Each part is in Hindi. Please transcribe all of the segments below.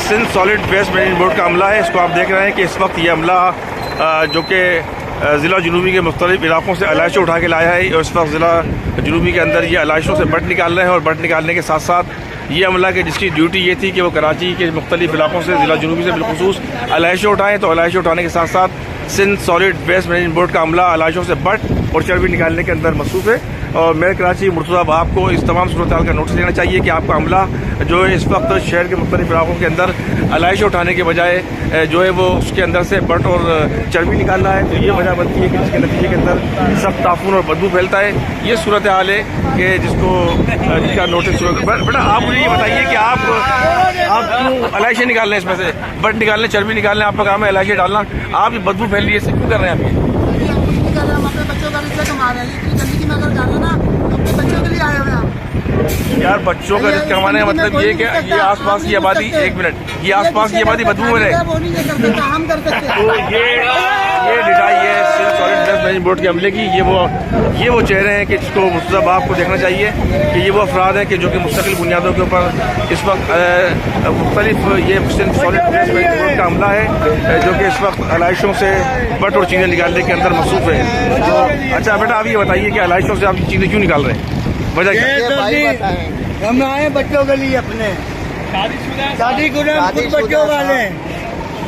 Sindh solid waste management board का अमला है। इसको आप देख रहे हैं कि इस वक्त ये अमला जो कि ज़िला जुनूबी के मुख्तलिफ इलाकों से अलाइशें उठा के लाया है और इस वक्त ज़िला जुनूबी के अंदर ये अलाइशों से बट निकाल रहे हैं। और बट निकालने के साथ साथ ये अमला के जिसकी ड्यूटी ये थी कि वो कराची के मुख्तलिफ इलाकों से ज़िला जुनूबी से बिलखुसूस अलाइशें उठाएँ। तो अलाइशें उठाने के साथ साथ Sindh solid waste management board का अमला अलाइशों से बट और चर्बी निकालने के अंदर मसरूफ़ है। और मेयर कराची मुर्तज़ा बाप को इस तमाम सूरत का नोटिस देना चाहिए कि आपका अमला जो है इस वक्त शहर के मुख्तलिफ इलाकों के अंदर अलाइशें उठाने के बजाय जो है वो उसके अंदर से बट और चर्बी निकाल रहा है। तो ये वजह बनती है कि जिसके नतीजे के अंदर सख्त ताफून और बदबू फैलता है। ये सूरत हाल है कि जिसका नोटिस बेटा आप मुझे ये बताइए कि आप क्यों अलाइशें निकाल रहे हैं, इसमें से बट निकालने चर्बी निकालने आपका काम है, अलाइशें डालना, आप ये बदबू फैल रही है, क्यों कर रहे हैं आप ये? यार बच्चों का रिस्क कमाने का मतलब ये कि ये आसपास की आबादी, एक मिनट, ये आसपास की आबादी बदबू में रहे। तो ये डिटाई है Sindh solid waste management board के अमले की। ये वो चेहरे हैं कि जिसको मुर्तज़ा बाप को देखना चाहिए कि ये वो अफराद हैं कि जो कि मुस्तकिल बुनियादों के ऊपर इस वक्त मुख्तलिफ ये Sindh solid waste management board का अमला है जो कि इस वक्त अलाइशों से बट और चीज़ें निकालने के अंदर मसरूफ़ है। तो अच्छा बेटा आप ये बताइए कि अलाइशों से आप चीज़ें क्यों निकाल रहे हैं, वजह क्या? हम आए बच्चों के लिए, अपने शादी बच्चों वाले।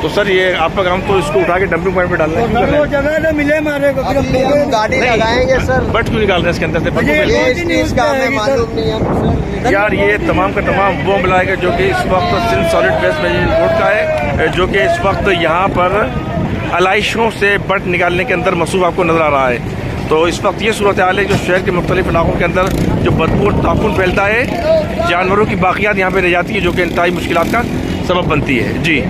तो सर ये आपका काम तो इसको उठा के डंपिंग पॉइंट पे डालना है, तो वो जगह तो मिले हमारे को, फिर हम गाड़ी लगाएंगे सर। बट क्यों निकाल रहे हैं इसके अंदर से? ये इसका हमें मालूम नहीं है यार ये तमाम का तमाम वो अमला है जो कि इस वक्त Sindh solid waste management board का है जो कि इस वक्त यहाँ पर अलाइशों से बट निकालने के अंदर मसरूफ़ आपको नजर आ रहा है। तो इस वक्त ये सूरत हाल है जो शहर के मुख्तलिफ इलाकों के अंदर जो बदबू और ताफून फैलता है, जानवरों की बाकियात यहाँ पे रह जाती है जो कि इंतहाई मुश्किलात का सबब बनती है। जी।